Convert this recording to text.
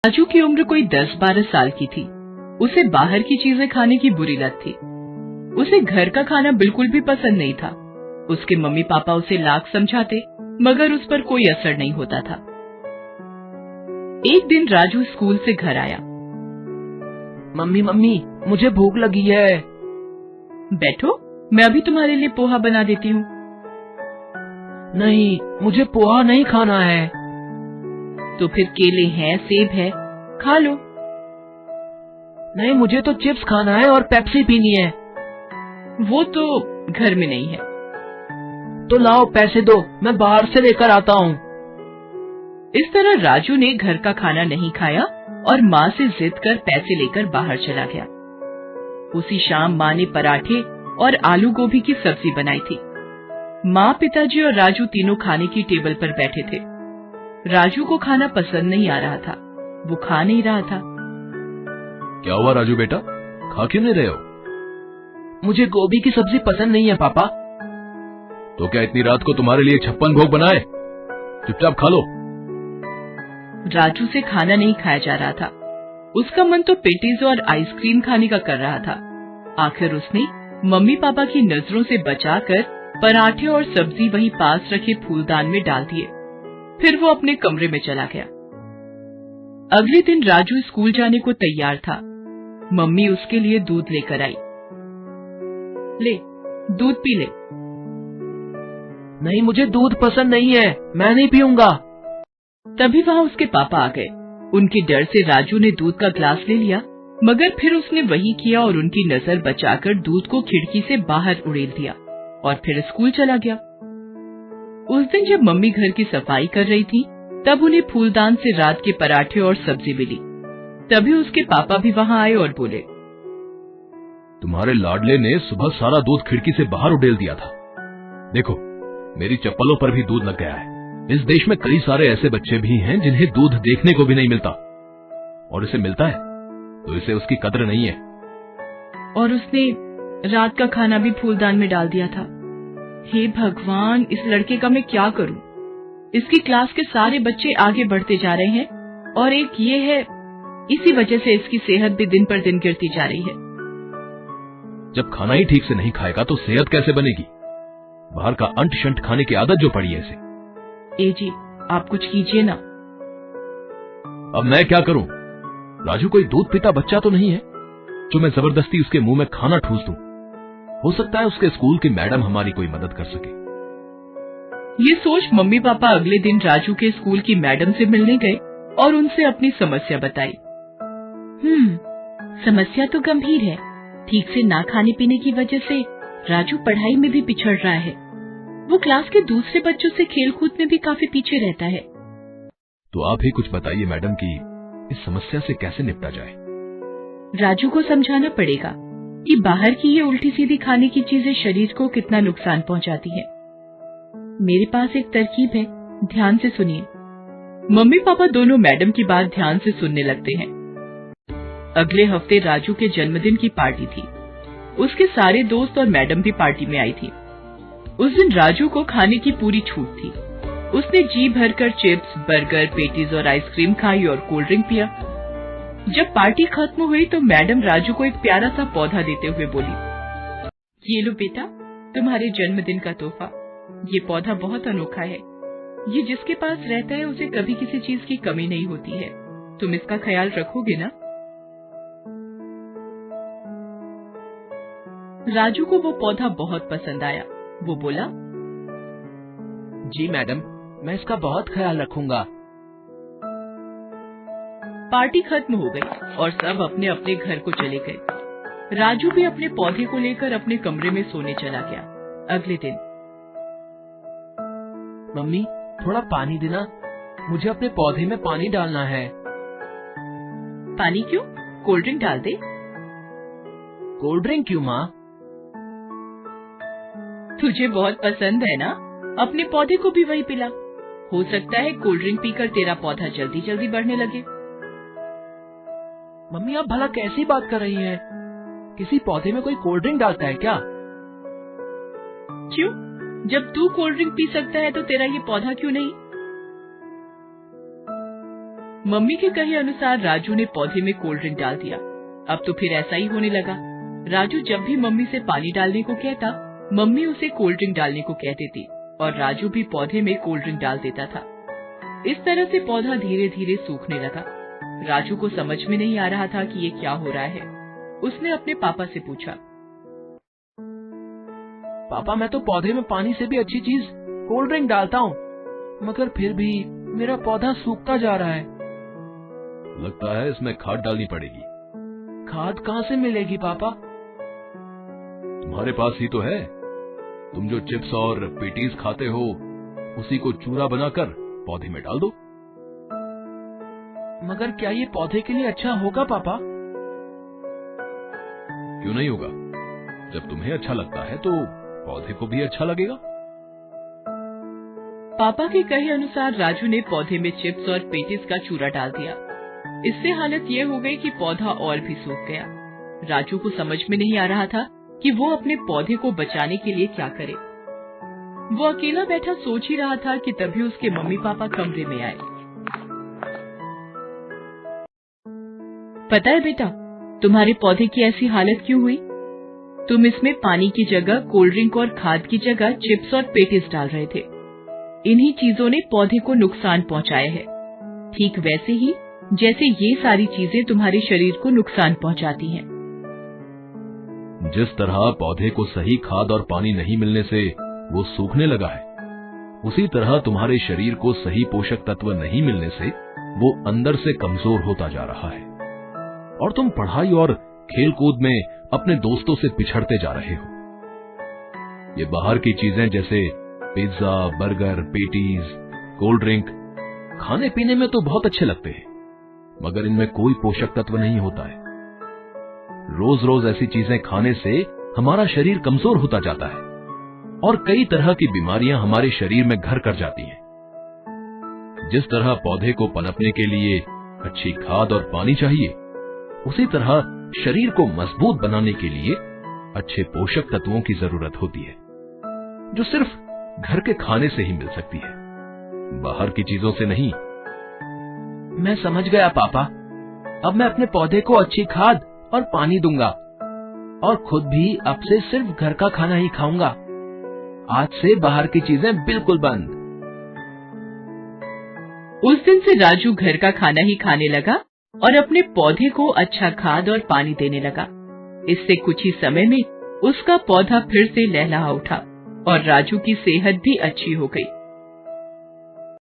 राजू की उम्र कोई 10-12 साल की थी। उसे बाहर की चीजें खाने की बुरी लत थी। उसे घर का खाना बिल्कुल भी पसंद नहीं था। उसके मम्मी पापा उसे लाख समझाते मगर उस पर कोई असर नहीं होता था। एक दिन राजू स्कूल से घर आया। मम्मी मम्मी, मुझे भूख लगी है। बैठो, मैं अभी तुम्हारे लिए पोहा बना देती हूँ। नहीं, मुझे पोहा नहीं खाना है। तो फिर केले हैं, सेब है, खा लो। नहीं, मुझे तो चिप्स खाना है और पेप्सी पीनी है। वो तो घर में नहीं है। तो लाओ, पैसे दो, मैं बाहर से लेकर आता हूँ। इस तरह राजू ने घर का खाना नहीं खाया और माँ से जिद कर पैसे लेकर बाहर चला गया। उसी शाम माँ ने पराठे और आलू गोभी की सब्जी बनाई थी। माँ, पिताजी और राजू तीनों खाने की टेबल पर बैठे थे। राजू को खाना पसंद नहीं आ रहा था। वो खा नहीं रहा था। क्या हुआ राजू बेटा, खा क्यों नहीं रहे हो? मुझे गोभी की सब्जी पसंद नहीं है पापा। तो क्या इतनी रात को तुम्हारे लिए 56 भोग बनाए? चुपचाप खा लो। राजू से खाना नहीं खाया जा रहा था। उसका मन तो पेटीज और आइसक्रीम खाने का कर रहा था। आखिर उसने मम्मी पापा की नजरों से बचाकर पराठे और सब्जी वहीं पास रखे फूलदान में डाल दिए। फिर वो अपने कमरे में चला गया। अगले दिन राजू स्कूल जाने को तैयार था। मम्मी उसके लिए दूध लेकर आई। ले, दूध पी ले। नहीं, मुझे दूध पसंद नहीं है, मैं नहीं पीऊंगा। तभी वहाँ उसके पापा आ गए। उनके डर से राजू ने दूध का ग्लास ले लिया, मगर फिर उसने वही किया और उनकी नजर बचाकर दूध को खिड़की से बाहर उड़ेल दिया और फिर स्कूल चला गया। उस दिन जब मम्मी घर की सफाई कर रही थी, तब उन्हें फूलदान से रात के पराठे और सब्जी मिली। तभी उसके पापा भी वहाँ आए और बोले, तुम्हारे लाडले ने सुबह सारा दूध खिड़की से बाहर उड़ेल दिया था। देखो, मेरी चप्पलों पर भी दूध लग गया है। इस देश में कई सारे ऐसे बच्चे भी हैं जिन्हें दूध देखने को भी नहीं मिलता, और इसे मिलता है तो इसे उसकी कद्र नहीं है। और उसने रात का खाना भी फूलदान में डाल दिया था। हे भगवान, इस लड़के का मैं क्या करूं? इसकी क्लास के सारे बच्चे आगे बढ़ते जा रहे हैं और एक ये है, इसी वजह से इसकी सेहत भी दिन पर दिन गिरती जा रही है। जब खाना ही ठीक से नहीं खाएगा तो सेहत कैसे बनेगी? बाहर का अंट शंट खाने की आदत जो पड़ी है इसे। ए जी, आप कुछ कीजिए ना। अब मैं क्या करूं? राजू कोई दूध पीता बच्चा तो नहीं है जो मैं जबरदस्ती उसके मुंह में खाना ठूस दूं। हो सकता है उसके स्कूल की मैडम हमारी कोई मदद कर सके। ये सोच मम्मी पापा अगले दिन राजू के स्कूल की मैडम से मिलने गए और उनसे अपनी समस्या बताई। समस्या तो गंभीर है। ठीक से ना खाने पीने की वजह से राजू पढ़ाई में भी पिछड़ रहा है। वो क्लास के दूसरे बच्चों से खेलकूद में भी काफी पीछे रहता है। तो आप ही कुछ बताइए मैडम कि इस समस्या से कैसे निपटा जाए। राजू को समझाना पड़ेगा कि बाहर की ये उल्टी सीधी खाने की चीजें शरीर को कितना नुकसान पहुंचाती है। मेरे पास एक तरकीब है, ध्यान से सुनिए। मम्मी पापा दोनों मैडम की बात ध्यान से सुनने लगते हैं। अगले हफ्ते राजू के जन्मदिन की पार्टी थी। उसके सारे दोस्त और मैडम भी पार्टी में आई थी। उस दिन राजू को खाने की पूरी छूट थी। उसने जी भरकर चिप्स, बर्गर, पेटीज और आइसक्रीम खाई और कोल्ड ड्रिंक पिया। जब पार्टी खत्म हुई तो मैडम राजू को एक प्यारा सा पौधा देते हुए बोली, ये लो बेटा, तुम्हारे जन्मदिन का तोहफा। ये पौधा बहुत अनोखा है। ये जिसके पास रहता है उसे कभी किसी चीज की कमी नहीं होती है। तुम इसका ख्याल रखोगे ना? राजू को वो पौधा बहुत पसंद आया। वो बोला, जी मैडम, मैं इसका बहुत ख्याल रखूंगा। पार्टी खत्म हो गई और सब अपने अपने घर को चले गए। राजू भी अपने पौधे को लेकर अपने कमरे में सोने चला गया। अगले दिन, मम्मी, थोड़ा पानी देना, मुझे अपने पौधे में पानी डालना है। पानी क्यों? कोल्ड ड्रिंक डाल दे। कोल्ड ड्रिंक क्यों माँ? तुझे बहुत पसंद है ना, अपने पौधे को भी वही पिला। हो सकता है कोल्ड ड्रिंक पीकर तेरा पौधा जल्दी जल्दी बढ़ने लगे। मम्मी, आप भला कैसी बात कर रही हैं? किसी पौधे में कोई कोल्ड ड्रिंक डालता है क्या? क्यों? जब तू कोल्ड ड्रिंक पी सकता है तो तेरा ये पौधा क्यों नहीं? मम्मी के कहे अनुसार राजू ने पौधे में कोल्ड ड्रिंक डाल दिया। अब तो फिर ऐसा ही होने लगा। राजू जब भी मम्मी से पानी डालने को कहता, मम्मी उसे कोल्ड ड्रिंक डालने को कह देती और राजू भी पौधे में कोल्ड ड्रिंक डाल देता था। इस तरह से पौधा धीरे धीरे सूखने लगा। राजू को समझ में नहीं आ रहा था कि ये क्या हो रहा है। उसने अपने पापा से पूछा, पापा मैं तो पौधे में पानी से भी अच्छी चीज कोल्ड ड्रिंक डालता हूँ, मगर फिर भी मेरा पौधा सूखता जा रहा है। लगता है इसमें खाद डालनी पड़ेगी। खाद कहाँ से मिलेगी पापा? तुम्हारे पास ही तो है। तुम जो चिप्स और पेटीज खाते हो उसी को चूरा बनाकर पौधे में डाल दो। मगर क्या ये पौधे के लिए अच्छा होगा पापा? क्यों नहीं होगा? जब तुम्हें अच्छा लगता है तो पौधे को भी अच्छा लगेगा। पापा के कहे अनुसार राजू ने पौधे में चिप्स और पेटीज का चूरा डाल दिया। इससे हालत ये हो गई कि पौधा और भी सूख गया। राजू को समझ में नहीं आ रहा था कि वो अपने पौधे को बचाने के लिए क्या करे। वो अकेला बैठा सोच ही रहा था कि तभी उसके मम्मी पापा कमरे में आए। पता है बेटा, तुम्हारे पौधे की ऐसी हालत क्यों हुई? तुम इसमें पानी की जगह कोल्ड ड्रिंक और खाद की जगह चिप्स और पेटीज डाल रहे थे। इन्हीं चीजों ने पौधे को नुकसान पहुंचाया है, ठीक वैसे ही जैसे ये सारी चीजें तुम्हारे शरीर को नुकसान पहुंचाती हैं। जिस तरह पौधे को सही खाद और पानी नहीं मिलने से वो सूखने लगा है, उसी तरह तुम्हारे शरीर को सही पोषक तत्व नहीं मिलने से वो अंदर से कमजोर होता जा रहा है और तुम पढ़ाई और खेलकूद में अपने दोस्तों से पिछड़ते जा रहे हो। ये बाहर की चीजें जैसे pizza, burger, patties, cold drink खाने पीने में तो बहुत अच्छे लगते हैं, मगर इनमें कोई पोषक तत्व नहीं होता है। रोज रोज ऐसी चीजें खाने से हमारा शरीर कमजोर होता जाता है और कई तरह की बीमारियां हमारे शरीर में घर कर जाती हैं। जिस तरह पौधे को पनपने के लिए अच्छी खाद और पानी चाहिए, उसी तरह शरीर को मजबूत बनाने के लिए अच्छे पोषक तत्वों की जरूरत होती है, जो सिर्फ घर के खाने से ही मिल सकती है, बाहर की चीजों से नहीं। मैं समझ गया पापा। अब मैं अपने पौधे को अच्छी खाद और पानी दूंगा और खुद भी अब से सिर्फ घर का खाना ही खाऊंगा। आज से बाहर की चीजें बिल्कुल बंद। उस दिन से राजू घर का खाना ही खाने लगा और अपने पौधे को अच्छा खाद और पानी देने लगा। इससे कुछ ही समय में उसका पौधा फिर से लहलहा उठा और राजू की सेहत भी अच्छी हो गई।